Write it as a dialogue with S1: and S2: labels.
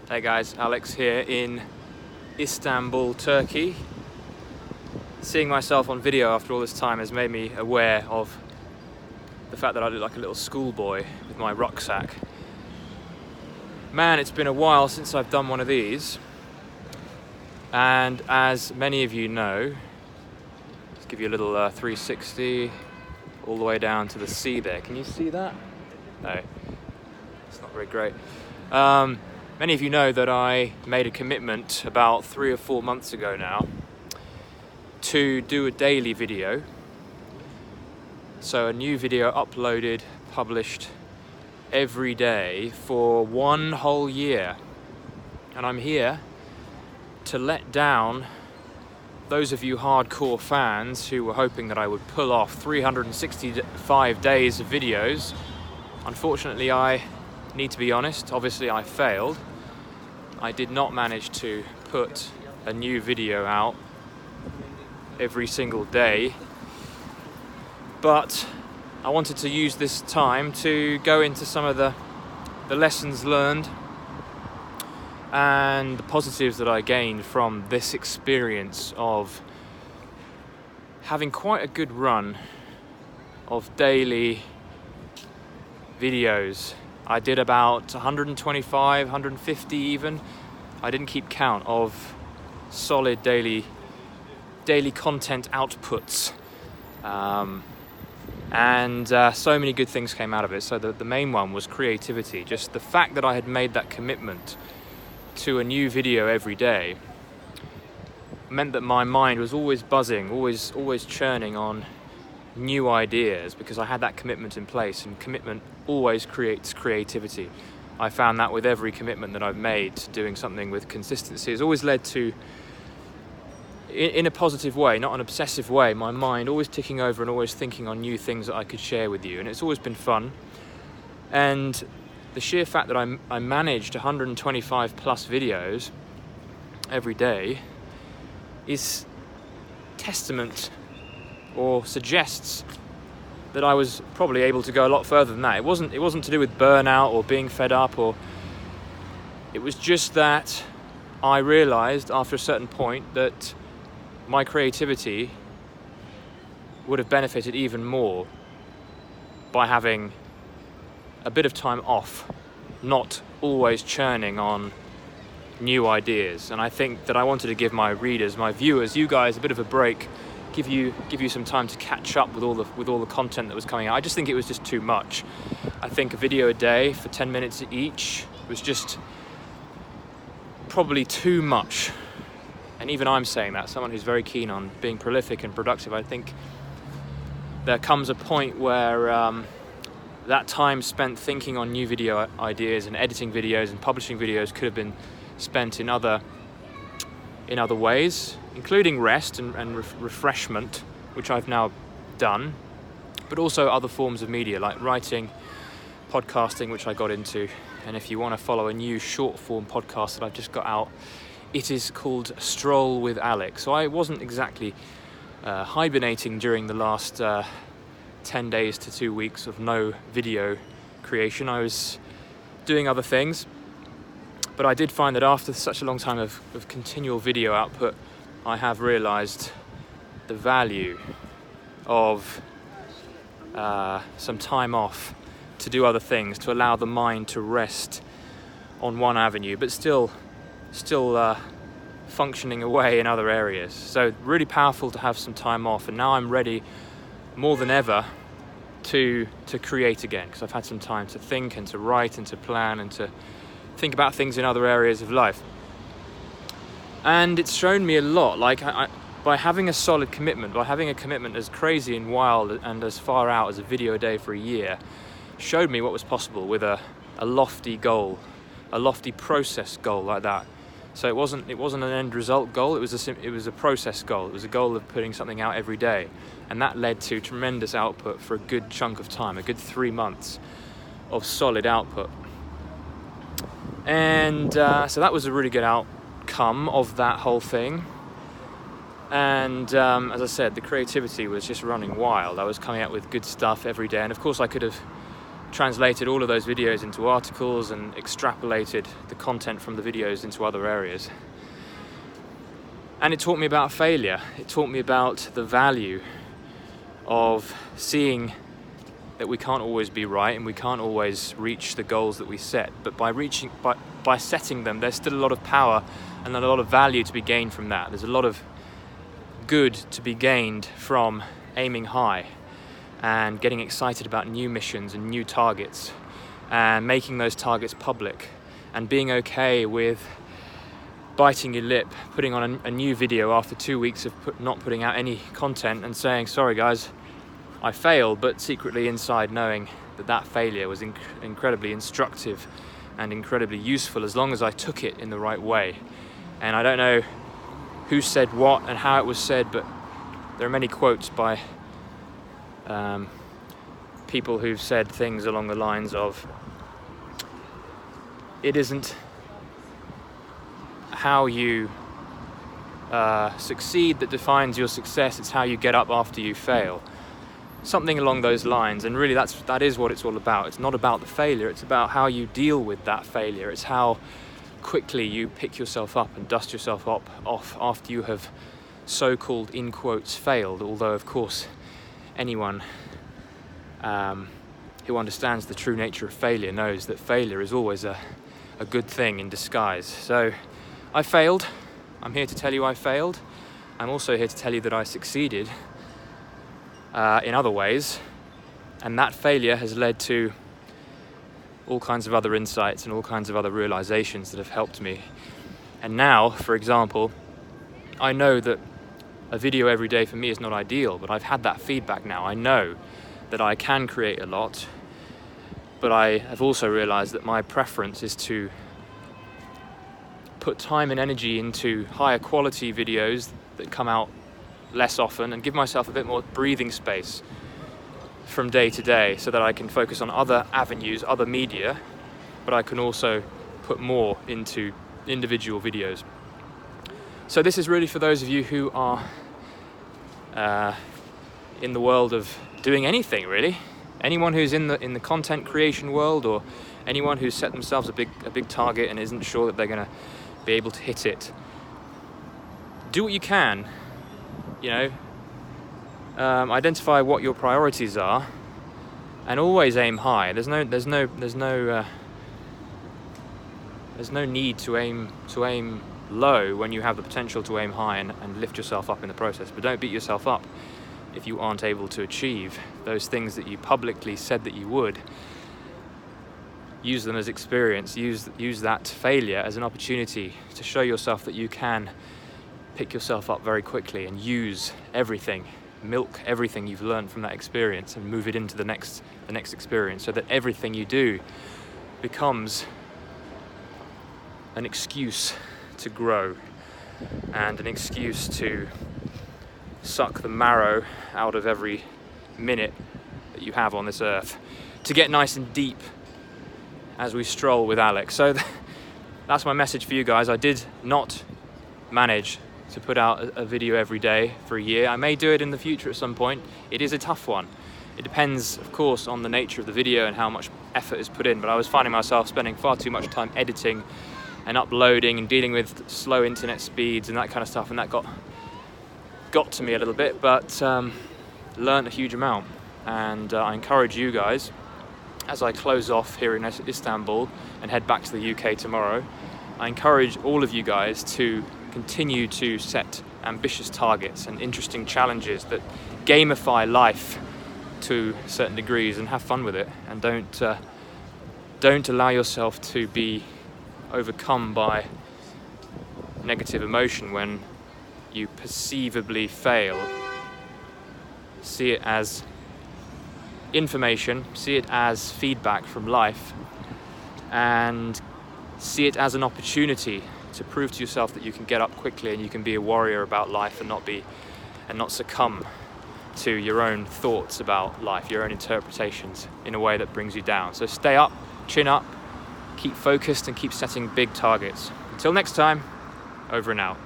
S1: Hey guys, Alex here in Istanbul, Turkey. Seeing myself on video after all this time has made me aware of the fact that I look like a little schoolboy with my rucksack. Man, it's been a while since I've done one of these. And as many of you know, let's give you a little 360 all the way down to the sea there. Can you see that? No, it's not very great. Many of you know that I made a commitment about 3 or 4 months ago now to do a daily video. So a new video uploaded, published every day for 1 whole year. And I'm here to let down those of you hardcore fans who were hoping that I would pull off 365 days of videos. Unfortunately, I need to be honest, obviously I failed. I did not manage to put a new video out every single day, but I wanted to use this time to go into some of the lessons learned and the positives that I gained from this experience of having quite a good run of daily videos. I did about 125, 150 even. I didn't keep count of solid daily content outputs. And so many good things came out of it. So the main one was creativity. Just the fact that I had made that commitment to a new video every day meant that my mind was always buzzing, always churning on new ideas, because I had that commitment in place, and commitment always creates creativity. I found that with every commitment that I've made to doing something with consistency has always led to, in a positive way, not an obsessive way, my mind always ticking over and always thinking on new things that I could share with you, and it's always been fun. And the sheer fact that I managed 125 plus videos every day is testament, or suggests, that I was probably able to go a lot further than that. It wasn't to do with burnout or being fed up, or it was just that I realized after a certain point that my creativity would have benefited even more by having a bit of time off, not always churning on new ideas. And I think that I wanted to give my readers, my viewers, you guys, a bit of a break, give you some time to catch up with all the content that was coming out. I just think it was just too much. I think a video a day for 10 minutes each was just probably too much. And even I'm saying that, someone who's very keen on being prolific and productive, I think there comes a point where that time spent thinking on new video ideas and editing videos and publishing videos could have been spent in other ways, including rest and refreshment, which I've now done, but also other forms of media like writing, podcasting, which I got into. And if you want to follow a new short form podcast that I've just got out, it is called Stroll with Alex. So I wasn't exactly hibernating during the last 10 days to 2 weeks of no video creation. I was doing other things, but I did find that after such a long time of continual video output, I have realized the value of some time off to do other things, to allow the mind to rest on one avenue, but still functioning away in other areas. So really powerful to have some time off, and now I'm ready more than ever to create again, because I've had some time to think and to write and to plan and to think about things in other areas of life. And it's shown me a lot. Like by having a solid commitment, by having a commitment as crazy and wild and as far out as a video a day for a year, showed me what was possible with a lofty goal, a lofty process goal like that. So it wasn't an end result goal. It was a process goal. It was a goal of putting something out every day, and that led to tremendous output for a good chunk of time, a good 3 months of solid output. And so that was a really good outcome of that whole thing. And as I said, the creativity was just running wild. I was coming out with good stuff every day, and of course I could have translated all of those videos into articles and extrapolated the content from the videos into other areas. And it taught me about failure. It taught me about the value of seeing that we can't always be right and we can't always reach the goals that we set. But by setting them, there's still a lot of power and a lot of value to be gained from that. There's a lot of good to be gained from aiming high and getting excited about new missions and new targets and making those targets public and being okay with biting your lip, putting on a new video after 2 weeks of not putting out any content and saying, sorry guys, I failed, but secretly inside knowing that that failure was incredibly instructive and incredibly useful as long as I took it in the right way. And I don't know who said what and how it was said, but there are many quotes by people who've said things along the lines of, it isn't how you succeed that defines your success, it's how you get up after you fail. Something along those lines. And really that is what it's all about. It's not about the failure, it's about how you deal with that failure. It's how quickly you pick yourself up and dust yourself off after you have so-called, in quotes, failed. Although of course anyone who understands the true nature of failure knows that failure is always a good thing in disguise. So I failed. I'm here to tell you I failed. I'm also here to tell you that I succeeded in other ways, and that failure has led to all kinds of other insights and all kinds of other realizations that have helped me. And now, for example, I know that a video every day for me is not ideal, but I've had that feedback now. I know that I can create a lot, but I have also realized that my preference is to put time and energy into higher quality videos that come out less often and give myself a bit more breathing space from day to day so that I can focus on other avenues, other media, but I can also put more into individual videos. So this is really for those of you who are in the world of doing anything really. Anyone who's in the content creation world, or anyone who's set themselves a big target and isn't sure that they're going to be able to hit it. Do what you can, you know, identify what your priorities are, and always aim high. There's no need to aim low when you have the potential to aim high and lift yourself up in the process. But don't beat yourself up if you aren't able to achieve those things that you publicly said that you would. Use them as experience, use that failure as an opportunity to show yourself that you can pick yourself up very quickly and use everything, milk everything you've learned from that experience and move it into the next experience, so that everything you do becomes an excuse to grow and an excuse to suck the marrow out of every minute that you have on this earth, to get nice and deep as we stroll with Alex. So that's my message for you guys. I did not manage to put out a video every day for a year. I may do it in the future at some point. It is a tough one. It depends, of course, on the nature of the video and how much effort is put in, but I was finding myself spending far too much time editing and uploading and dealing with slow internet speeds and that kind of stuff, and that got to me a little bit, but learned a huge amount. And I encourage you guys, as I close off here in Istanbul and head back to the UK tomorrow, I encourage all of you guys to continue to set ambitious targets and interesting challenges that gamify life to certain degrees, and have fun with it, and don't allow yourself to be overcome by negative emotion when you perceivably fail. See it as information, see it as feedback from life, and see it as an opportunity to prove to yourself that you can get up quickly and you can be a warrior about life and not succumb to your own thoughts about life, your own interpretations in a way that brings you down. So stay up, chin up, keep focused, and keep setting big targets. Until next time, over and out.